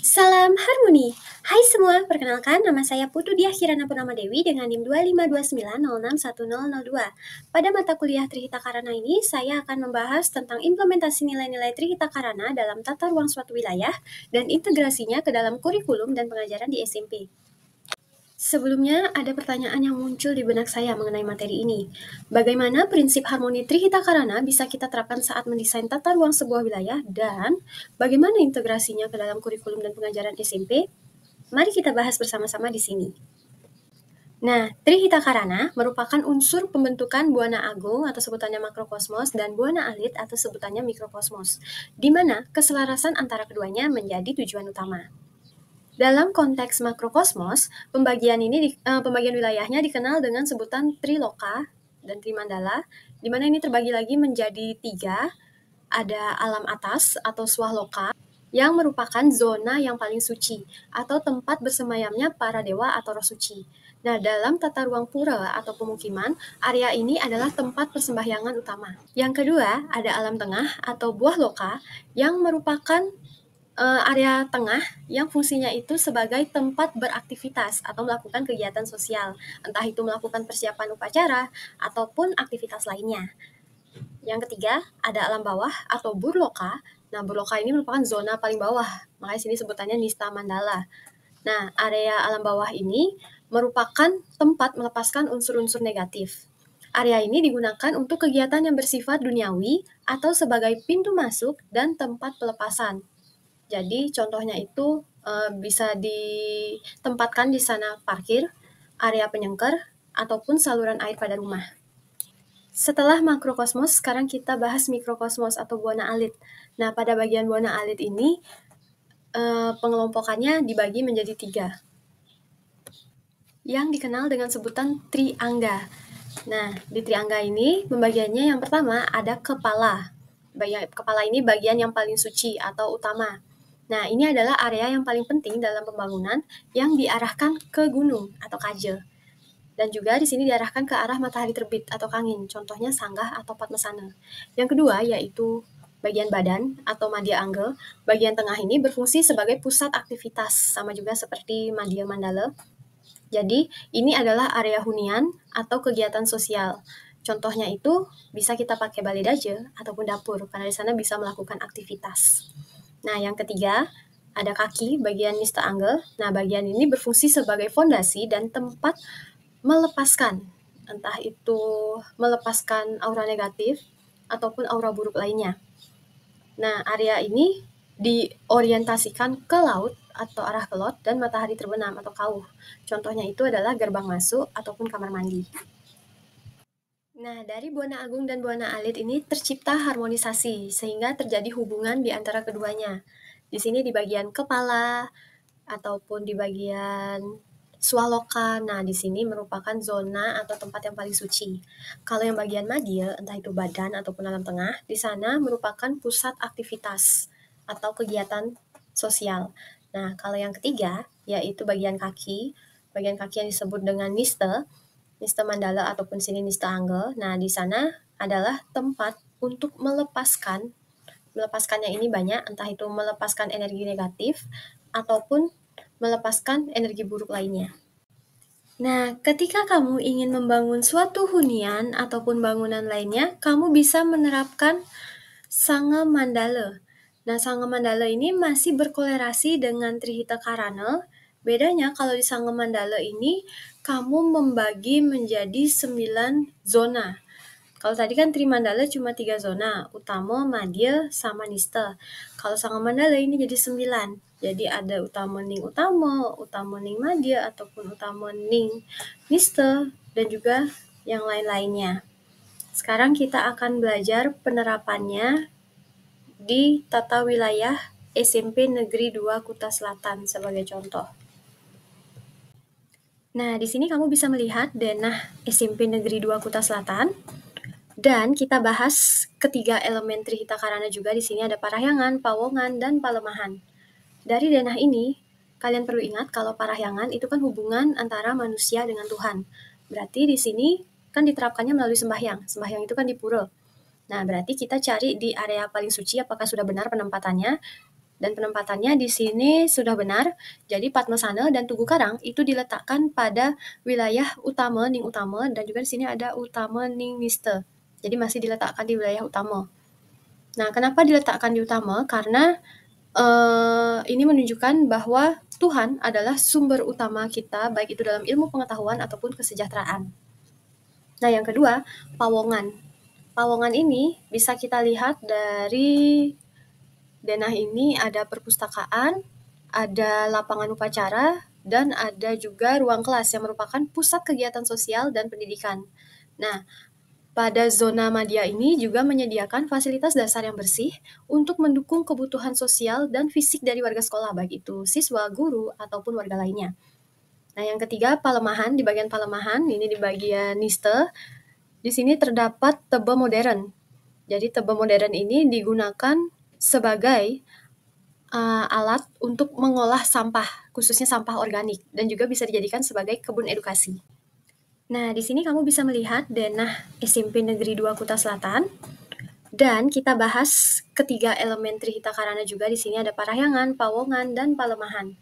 Salam harmoni. Hai semua, perkenalkan nama saya Putu Diah Kirana Purnama Dewi dengan NIM 25290610002. Pada mata kuliah Trihita Karana ini, saya akan membahas tentang implementasi nilai-nilai Trihita Karana dalam tata ruang suatu wilayah dan integrasinya ke dalam kurikulum dan pengajaran di SMP. Sebelumnya, ada pertanyaan yang muncul di benak saya mengenai materi ini. Bagaimana prinsip harmoni Trihita Karana bisa kita terapkan saat mendesain tata ruang sebuah wilayah dan bagaimana integrasinya ke dalam kurikulum dan pengajaran SMP? Mari kita bahas bersama-sama di sini. Nah, Trihita Karana merupakan unsur pembentukan Buana Agung atau sebutannya makrokosmos dan Buana Alit atau sebutannya mikrokosmos, di mana keselarasan antara keduanya menjadi tujuan utama. Dalam konteks makrokosmos, pembagian wilayahnya dikenal dengan sebutan Triloka dan Trimandala, di mana ini terbagi lagi menjadi 3. Ada alam atas atau Swahloka, yang merupakan zona yang paling suci atau tempat bersemayamnya para dewa atau roh suci. Nah, dalam tata ruang pura atau pemukiman, area ini adalah tempat persembahyangan utama. Yang kedua, ada alam tengah atau buah loka yang merupakan area tengah yang fungsinya itu sebagai tempat beraktivitas atau melakukan kegiatan sosial, entah itu melakukan persiapan upacara ataupun aktivitas lainnya. Yang ketiga, ada alam bawah atau burloka. Nah, burloka ini merupakan zona paling bawah, makanya sini sebutannya Nista Mandala. Nah, area alam bawah ini merupakan tempat melepaskan unsur-unsur negatif. Area ini digunakan untuk kegiatan yang bersifat duniawi atau sebagai pintu masuk dan tempat pelepasan. Jadi contohnya itu bisa ditempatkan di sana parkir, area penyengker, ataupun saluran air pada rumah. Setelah makrokosmos, sekarang kita bahas mikrokosmos atau Buana Alit. Nah, pada bagian Buana Alit ini, pengelompokannya dibagi menjadi 3, yang dikenal dengan sebutan Triangga. Nah, di Triangga ini, pembagiannya yang pertama ada kepala. Kepala ini bagian yang paling suci atau utama. Nah, ini adalah area yang paling penting dalam pembangunan yang diarahkan ke gunung atau kaje. Dan juga di sini diarahkan ke arah matahari terbit atau kangin, contohnya sanggah atau padmasana. Yang kedua yaitu bagian badan atau madya angga. Bagian tengah ini berfungsi sebagai pusat aktivitas, sama juga seperti madya mandala. Jadi, ini adalah area hunian atau kegiatan sosial. Contohnya itu bisa kita pakai balai daje ataupun dapur, karena di sana bisa melakukan aktivitas. Nah, yang ketiga, ada kaki bagian nista angga. Nah, bagian ini berfungsi sebagai fondasi dan tempat melepaskan, entah itu melepaskan aura negatif ataupun aura buruk lainnya. Nah, area ini diorientasikan ke laut atau arah ke laut dan matahari terbenam atau kauh. Contohnya itu adalah gerbang masuk ataupun kamar mandi. Nah, dari Buana Agung dan Buana Alit ini tercipta harmonisasi sehingga terjadi hubungan di antara keduanya. Di sini di bagian kepala ataupun di bagian Swaloka. Nah, di sini merupakan zona atau tempat yang paling suci. Kalau yang bagian madya, entah itu badan ataupun alam tengah, di sana merupakan pusat aktivitas atau kegiatan sosial. Nah, kalau yang ketiga, yaitu bagian kaki yang disebut dengan nista mandala ataupun sini nista angga. Nah, di sana adalah tempat untuk melepaskannya ini banyak, entah itu melepaskan energi negatif ataupun melepaskan energi buruk lainnya. Nah, ketika kamu ingin membangun suatu hunian ataupun bangunan lainnya, kamu bisa menerapkan Sangha Mandala. Nah, Sangha Mandala ini masih berkolerasi dengan Trihita Karana. Bedanya kalau di Sangha Mandala ini, kamu membagi menjadi 9 zona. Kalau tadi kan Trimandala cuma 3 zona, Utama, Madya, sama Nista. Kalau Sangha Mandala ini jadi 9. Jadi ada Utama Ning Madya, ataupun Utama Ning Nista, dan juga yang lain-lainnya. Sekarang kita akan belajar penerapannya di tata wilayah SMP Negeri 2 Kuta Selatan sebagai contoh. Nah, di sini kamu bisa melihat denah SMP Negeri 2 Kuta Selatan. Dan kita bahas ketiga elemen Trihita Karana juga. Di sini ada Parahyangan, Pawongan, dan Palemahan. Dari denah ini, kalian perlu ingat kalau Parahyangan itu kan hubungan antara manusia dengan Tuhan. Berarti di sini kan diterapkannya melalui sembahyang. Sembahyang itu kan di pura. Nah, berarti kita cari di area paling suci apakah sudah benar penempatannya. Dan penempatannya di sini sudah benar. Jadi Padmasana dan Tugu Karang itu diletakkan pada wilayah utama Ning Utama, dan juga di sini ada utama Ning Miste. Jadi masih diletakkan di wilayah utama. Nah, kenapa diletakkan di utama? Karena ini menunjukkan bahwa Tuhan adalah sumber utama kita, baik itu dalam ilmu pengetahuan ataupun kesejahteraan. Nah, yang kedua, pawongan. Pawongan ini bisa kita lihat dari denah ini ada perpustakaan, ada lapangan upacara, dan ada juga ruang kelas yang merupakan pusat kegiatan sosial dan pendidikan. Nah, pada zona madya ini juga menyediakan fasilitas dasar yang bersih untuk mendukung kebutuhan sosial dan fisik dari warga sekolah, baik itu siswa, guru, ataupun warga lainnya. Nah, yang ketiga, palemahan. Di bagian palemahan, ini di bagian niste, di sini terdapat tebe modern. Jadi tebe modern ini digunakan sebagai alat untuk mengolah sampah, khususnya sampah organik, dan juga bisa dijadikan sebagai kebun edukasi. Nah, di sini kamu bisa melihat denah SMP Negeri 2 Kuta Selatan, dan kita bahas ketiga elemen Trihita Karana juga. Di sini ada parahyangan, pawongan, dan palemahan.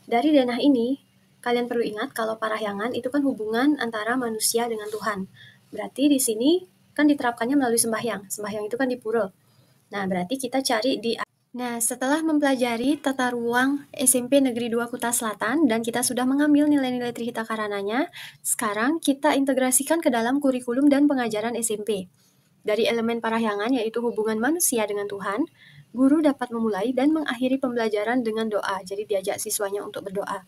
Dari denah ini, kalian perlu ingat kalau parahyangan itu kan hubungan antara manusia dengan Tuhan. Berarti di sini kan diterapkannya melalui sembahyang. Sembahyang itu kan di pura. Nah, berarti kita cari di... Nah, setelah mempelajari tata ruang SMP Negeri 2 Kuta Selatan dan kita sudah mengambil nilai-nilai Trihita Karananya, sekarang kita integrasikan ke dalam kurikulum dan pengajaran SMP. Dari elemen parahyangan, yaitu hubungan manusia dengan Tuhan, guru dapat memulai dan mengakhiri pembelajaran dengan doa, jadi diajak siswanya untuk berdoa.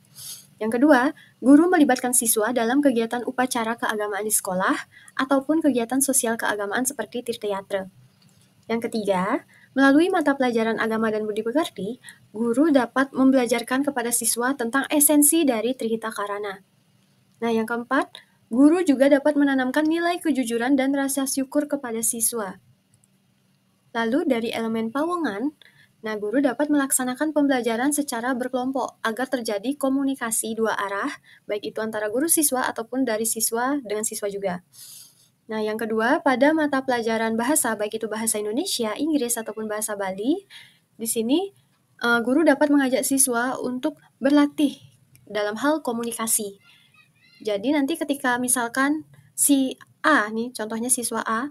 Yang kedua, guru melibatkan siswa dalam kegiatan upacara keagamaan di sekolah ataupun kegiatan sosial keagamaan seperti tirtayatra. Yang ketiga, melalui mata pelajaran agama dan budi pekerti, guru dapat membelajarkan kepada siswa tentang esensi dari Trihita Karana. Nah, yang keempat, guru juga dapat menanamkan nilai kejujuran dan rasa syukur kepada siswa. Lalu dari elemen pawongan, nah guru dapat melaksanakan pembelajaran secara berkelompok agar terjadi komunikasi dua arah, baik itu antara guru siswa ataupun dari siswa dengan siswa juga. Nah, yang kedua, pada mata pelajaran bahasa, baik itu bahasa Indonesia, Inggris, ataupun bahasa Bali, di sini guru dapat mengajak siswa untuk berlatih dalam hal komunikasi. Jadi nanti ketika misalkan si A nih, contohnya siswa A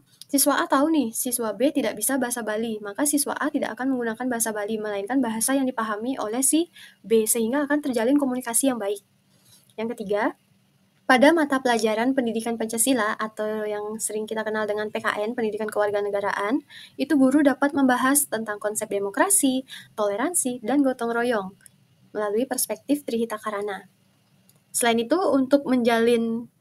tahu nih siswa B tidak bisa bahasa Bali, maka siswa A tidak akan menggunakan bahasa Bali, melainkan bahasa yang dipahami oleh si B, sehingga akan terjalin komunikasi yang baik. Yang ketiga, pada mata pelajaran pendidikan Pancasila atau yang sering kita kenal dengan PKN, pendidikan kewarganegaraan, itu guru dapat membahas tentang konsep demokrasi, toleransi, dan gotong royong melalui perspektif Trihita Karana. Selain itu, untuk menjalin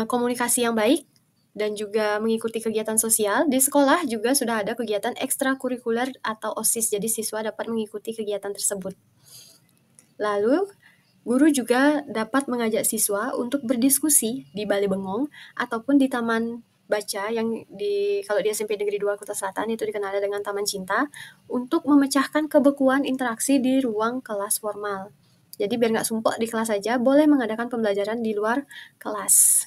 komunikasi yang baik dan juga mengikuti kegiatan sosial, di sekolah juga sudah ada kegiatan ekstrakurikuler atau OSIS, jadi siswa dapat mengikuti kegiatan tersebut. Lalu, guru juga dapat mengajak siswa untuk berdiskusi di Balai Bengong ataupun di taman baca yang kalau di SMP Negeri 2 Kota Selatan itu dikenal dengan Taman Cinta, untuk memecahkan kebekuan interaksi di ruang kelas formal. Jadi biar nggak sumpek di kelas saja, boleh mengadakan pembelajaran di luar kelas.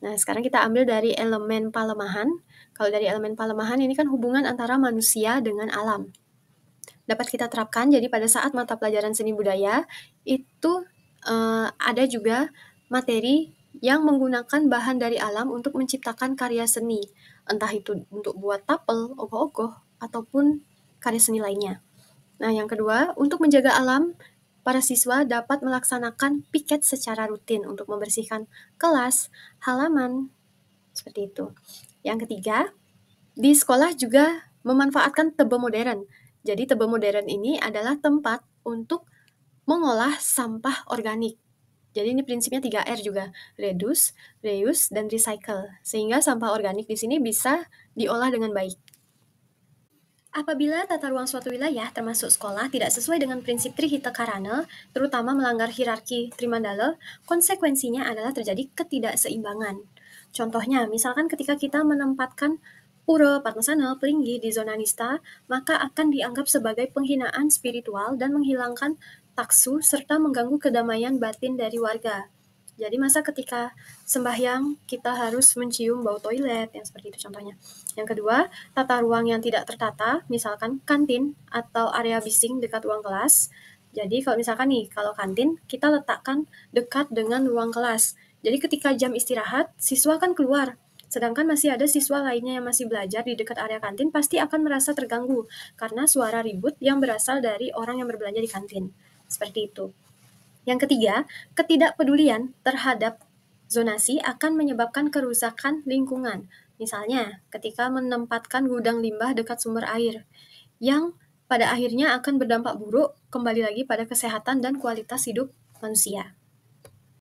Nah, sekarang kita ambil dari elemen palemahan. Kalau dari elemen palemahan ini kan hubungan antara manusia dengan alam. Dapat kita terapkan, jadi pada saat mata pelajaran seni budaya, itu ada juga materi yang menggunakan bahan dari alam untuk menciptakan karya seni. Entah itu untuk buat tapel, ogoh-ogoh, ataupun karya seni lainnya. Nah, yang kedua, untuk menjaga alam, para siswa dapat melaksanakan piket secara rutin untuk membersihkan kelas, halaman, seperti itu. Yang ketiga, di sekolah juga memanfaatkan tebe modern. Jadi tebe modern ini adalah tempat untuk mengolah sampah organik. Jadi ini prinsipnya 3R juga, reduce, reuse, dan recycle. Sehingga sampah organik di sini bisa diolah dengan baik. Apabila tata ruang suatu wilayah termasuk sekolah tidak sesuai dengan prinsip Trihita Karana, terutama melanggar hierarki Trimandala, konsekuensinya adalah terjadi ketidakseimbangan. Contohnya, misalkan ketika kita menempatkan Pura, Padmasana, Pelinggi di zona nista, maka akan dianggap sebagai penghinaan spiritual dan menghilangkan taksu serta mengganggu kedamaian batin dari warga. Jadi masa ketika sembahyang kita harus mencium bau toilet, yang seperti itu contohnya. Yang kedua, tata ruang yang tidak tertata, misalkan kantin atau area bising dekat ruang kelas. Jadi kalau misalkan nih, kalau kantin kita letakkan dekat dengan ruang kelas. Jadi ketika jam istirahat, siswa kan keluar. Sedangkan masih ada siswa lainnya yang masih belajar di dekat area kantin pasti akan merasa terganggu karena suara ribut yang berasal dari orang yang berbelanja di kantin. Seperti itu. Yang ketiga, ketidakpedulian terhadap zonasi akan menyebabkan kerusakan lingkungan. Misalnya, ketika menempatkan gudang limbah dekat sumber air, yang pada akhirnya akan berdampak buruk kembali lagi pada kesehatan dan kualitas hidup manusia.